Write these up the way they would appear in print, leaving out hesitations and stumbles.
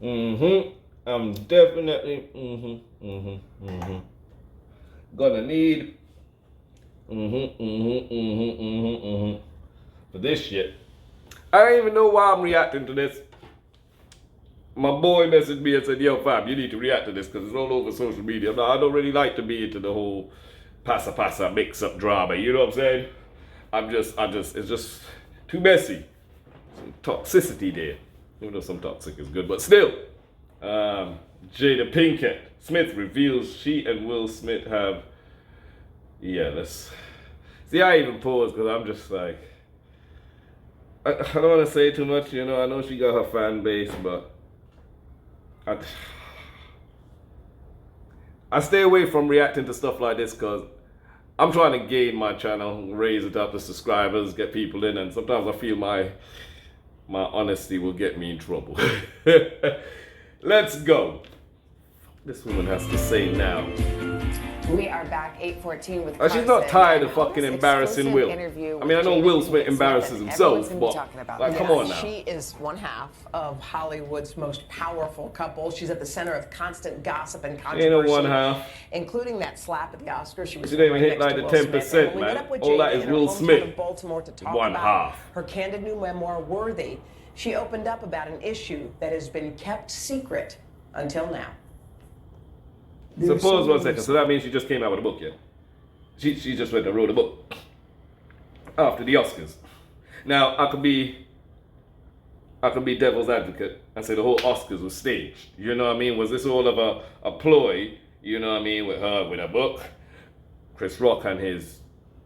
I'm definitely gonna need for this shit. I don't even know why I'm reacting to this. My boy messaged me and said, yo, Fab, you need to react to this because it's all over social media. I don't really like to be into the whole pasa mix-up drama. You know what I'm saying? It's just too messy. Some toxicity there. Even though some toxic is good, but still. Jada Pinkett Smith reveals she and Will Smith have... Yeah, let's... See, I even paused because I'm just like... I don't want to say too much, you know. I know she got her fan base, but... I stay away from reacting to stuff like this because I'm trying to gain my channel, raise it up to subscribers, get people in, and sometimes I feel my honesty will get me in trouble. Let's go. This woman has to say now. We are back 8:14 with She's not tired of fucking embarrassing Will. I mean, I know Will Smith embarrasses himself, but like, come on now. She is one half of Hollywood's most powerful couple. She's at the center of constant gossip and controversy. Ain't no one half. Including that slap at the Oscars. She didn't even hit like the 10%, man. All that is Will Smith. Baltimore to talk one about half. Her candid new memoir, Worthy. She opened up about an issue that has been kept secret until now. So pause 1 second. So that means she just came out with a book, yeah? She just went and wrote a book after the Oscars. Now I could be devil's advocate and say the whole Oscars was staged. You know what I mean? Was this all of a ploy? You know what I mean? With her, with a book, Chris Rock and his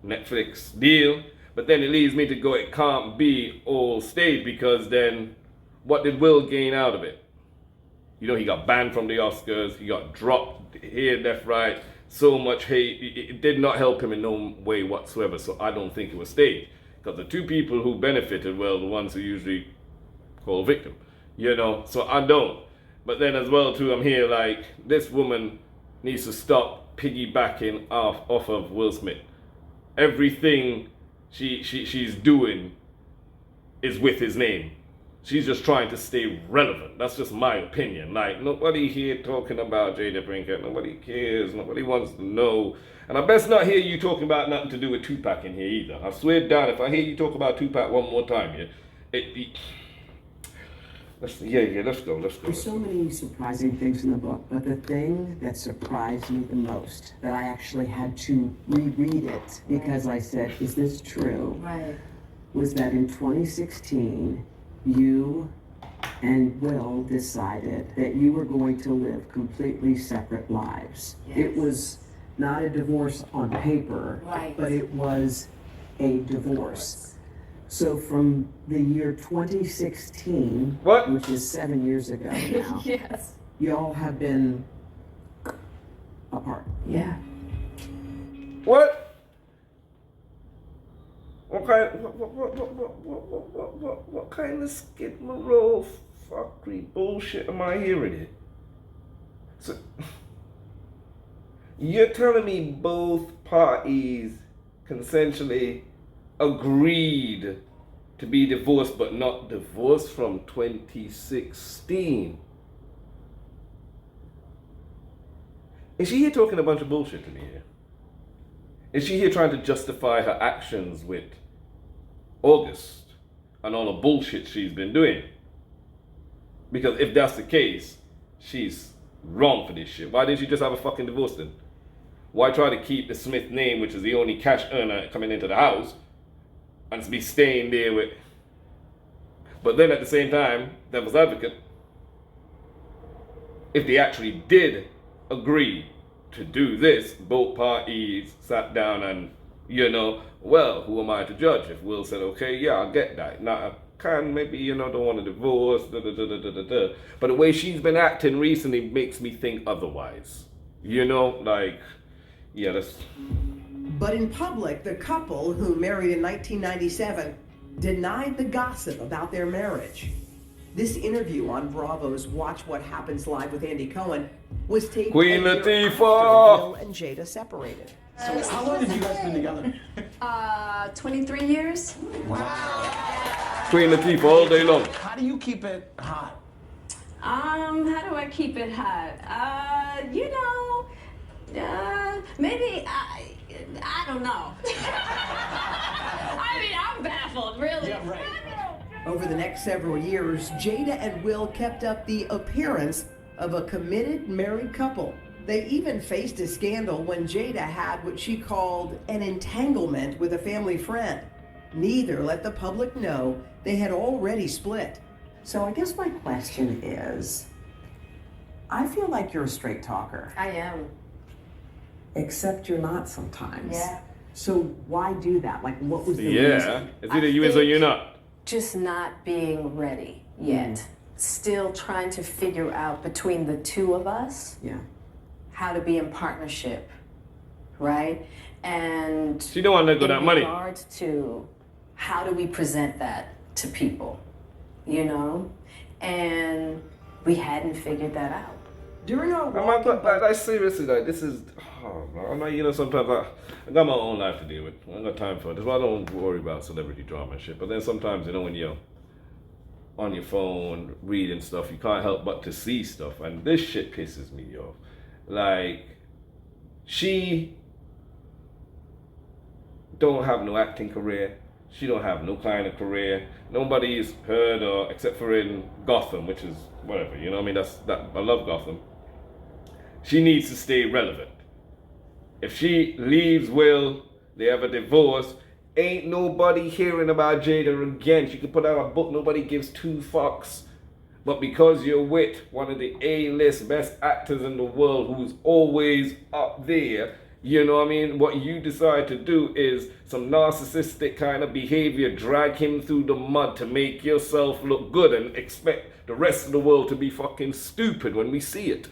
Netflix deal. But then it leads me to go, it can't be all staged because then what did Will gain out of it? You know, he got banned from the Oscars. He got dropped here, left, right. So much hate. It did not help him in no way whatsoever. So I don't think it was staged. Because the two people who benefited were the ones who usually call victim. You know, so I don't. But then as well, too, I'm here like, this woman needs to stop piggybacking off of Will Smith. Everything she's doing is with his name. She's just trying to stay relevant. That's just my opinion. Like, nobody here talking about Jada Pinkett. Nobody cares. Nobody wants to know. And I best not hear you talking about nothing to do with Tupac in here either. I swear down, if I hear you talk about Tupac one more time, let's go. There's so many surprising things in the book, but the thing that surprised me the most, that I actually had to reread it because I said, is this true? Right. Was that in 2016, you and Will decided that you were going to live completely separate lives. Yes. It was not a divorce on paper, right, but it was a divorce. So from the year 2016, which is 7 years ago now, yes, y'all have been apart. Yeah. What? What kind of skidmarole fuckery bullshit am I hearing here? So, you're telling me both parties consensually agreed to be divorced, but not divorced from 2016? Is she here talking a bunch of bullshit to me here? Is she here trying to justify her actions with August and all the bullshit she's been doing? Because if that's the case, she's wrong for this shit. Why didn't she just have a fucking divorce then? Why try to keep the Smith name, which is the only cash earner coming into the house, and be staying there with... But then at the same time, devil's advocate, if they actually did agree to do this, both parties sat down and, you know, well, who am I to judge? If Will said, okay, yeah, I get that. Now, I can maybe, you know, don't want a divorce, But the way she's been acting recently makes me think otherwise. You know, like, yeah, that's... But in public, the couple, who married in 1997, denied the gossip about their marriage. This interview on Bravo's Watch What Happens Live with Andy Cohen was taped Queen a year Latifah! after Will and Jada separated. So how long have you guys been together? 23 years. Wow. Queen Latifah all day long. How do you keep it hot? How do I keep it hot? Maybe I don't know. I mean, I'm baffled, really. Yeah, right. Over the next several years, Jada and Will kept up the appearance of a committed married couple. They even faced a scandal when Jada had what she called an entanglement with a family friend. Neither let the public know they had already split. So I guess my question is, I feel like you're a straight talker, I am. except you're not sometimes. Yeah. So why do that? Like, what was the Yeah. reason? It's either you is or you're not. Just not being ready yet. Still trying to figure out between the two of us Yeah. how to be in partnership, right? And She don't want to go that money. in regards to how do we present that to people, you know? And we hadn't figured that out. During our I'm walk, not, like seriously, like this is. Oh, man, I'm not. You know, sometimes I got my own life to deal with. I ain't got time for it. That's why I don't worry about celebrity drama and shit. But then sometimes, you know, when you're on your phone reading stuff, you can't help but to see stuff, and this shit pisses me off. Like, she don't have no acting career. She don't have no kind of career. Nobody's heard her except for in Gotham, which is whatever. You know what I mean? I love Gotham. She needs to stay relevant. If she leaves Will, they have a divorce, ain't nobody hearing about Jada again. She could put out a book, nobody gives two fucks. But because you're with one of the A-list best actors in the world who's always up there, you know what I mean? What you decide to do is some narcissistic kind of behavior, drag him through the mud to make yourself look good and expect the rest of the world to be fucking stupid when we see it.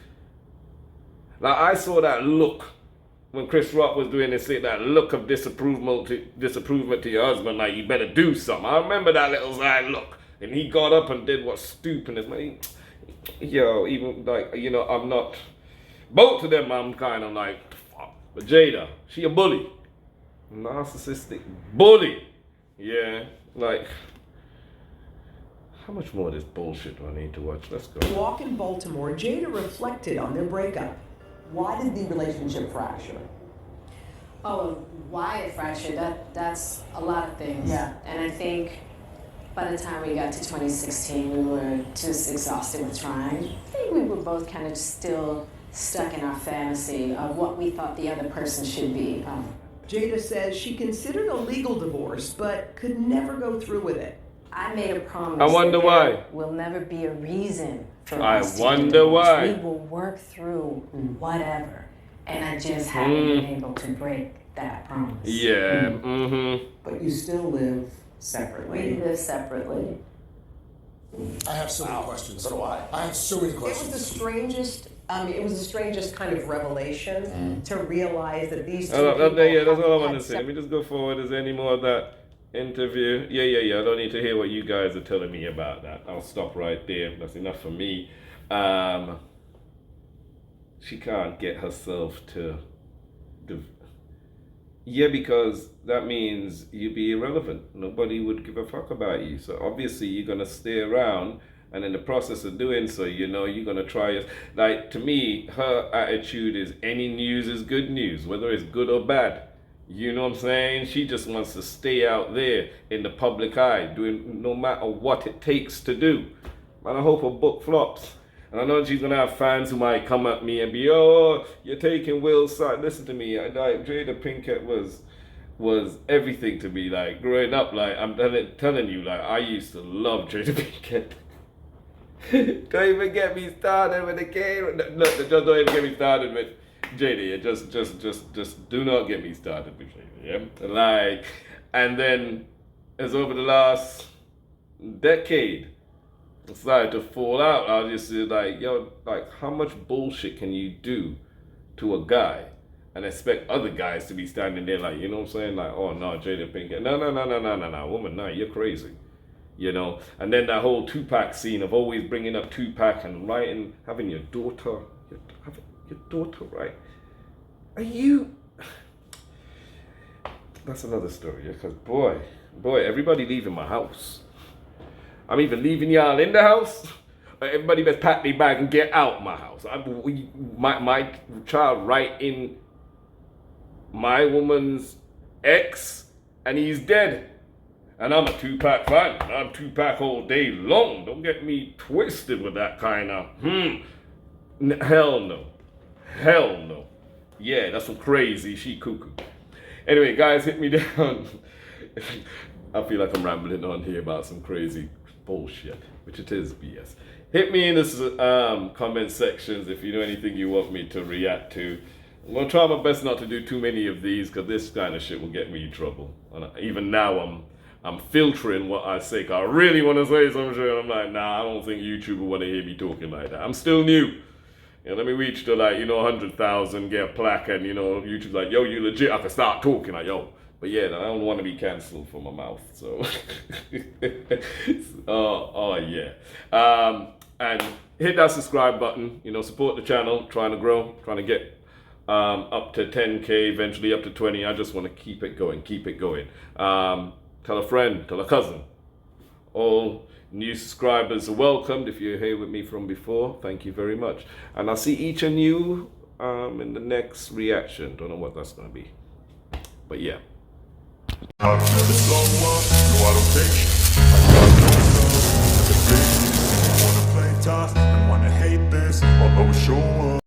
Like, I saw that look when Chris Rock was doing this, that look of disapproval to your husband, like, you better do something. I remember that little side look. And he got up and did what stupidness, man. Yo, even like, you know, I'm not, both of them I'm kind of like, fuck. But Jada, she a bully. Narcissistic bully. Yeah, like, how much more of this bullshit do I need to watch? Let's go. walk in Baltimore, Jada reflected on their breakup. Why did the relationship fracture? Oh, why it fractured, that's a lot of things. Yeah. And I think by the time we got to 2016, we were just exhausted with trying. I think we were both kind of still stuck in our fantasy of what we thought the other person should be. Jada says she considered a legal divorce, but could never go through with it. I made a promise. I wonder that why. there will never be a reason for I us to wonder do divorce. why. We will work through whatever. And I just haven't been able to break that promise. Yeah, But you still live We separately. live separately. I have so many questions. So do I. I have so many It was the questions. strangest kind of revelation to realize that these two Yeah, people that's all I had want to say. Let me just go forward. Is there any more of that interview? Yeah. I don't need to hear what you guys are telling me about that. I'll stop right there. That's enough for me. She can't get herself to... Yeah, because that means you'd be irrelevant. Nobody would give a fuck about you. So obviously you're going to stay around, and in the process of doing so, you know, you're going to try it. Like, to me, her attitude is any news is good news, whether it's good or bad. You know what I'm saying? She just wants to stay out there in the public eye, doing no matter what it takes to do. And I hope her book flops. And I know she's gonna have fans who might come at me and be, oh, you're taking Will's side. Listen to me, like Jada Pinkett was everything to me. Like, growing up, like, I'm telling you, like, I used to love Jada Pinkett. Don't even get me started with the game. No, just don't even get me started with Jada. Yeah, just do not get me started with Jada. Yeah, like, and then as over the last decade, it started to fall out. I was just like, yo, like, how much bullshit can you do to a guy and expect other guys to be standing there like, you know what I'm saying? Like, oh no, Jada Pinkett. No, woman, no, you're crazy. You know? And then that whole Tupac scene of always bringing up Tupac and having your daughter right? Are you... That's another story, yeah? Because boy, everybody leaving my house. I'm even leaving y'all in the house. Everybody best pack their bag and get out my house. My child right in my woman's ex, and he's dead. And I'm a Tupac fan. I'm Tupac all day long. Don't get me twisted with that kind of, hell no. Hell no. Yeah, that's some crazy she cuckoo. Anyway, guys, hit me down. I feel like I'm rambling on here about some crazy bullshit, which it is BS. Hit me in the comment sections if you know anything you want me to react to. I'm gonna try my best not to do too many of these because this kind of shit will get me in trouble. And even now I'm filtering what I say. 'Cause I really want to say some shit. I'm like, nah, I don't think YouTube will want to hear me talking like that. I'm still new. Let me reach to 100,000, get a plaque, and YouTube's like, yo, you legit. I can start talking like, yo. But yeah, I don't want to be cancelled for my mouth. So, yeah. And hit that subscribe button. Support the channel. Trying to grow. Trying to get up to 10K, eventually up to 20. I just want to keep it going. Tell a friend. Tell a cousin. All new subscribers are welcomed. If you're here with me from before, thank you very much. And I'll see each of you in the next reaction. Don't know what that's going to be. But yeah. I'll never slow up, no I don't take shit. I got no love for the bitch. Wanna play tough and wanna hate this, I'll always show up.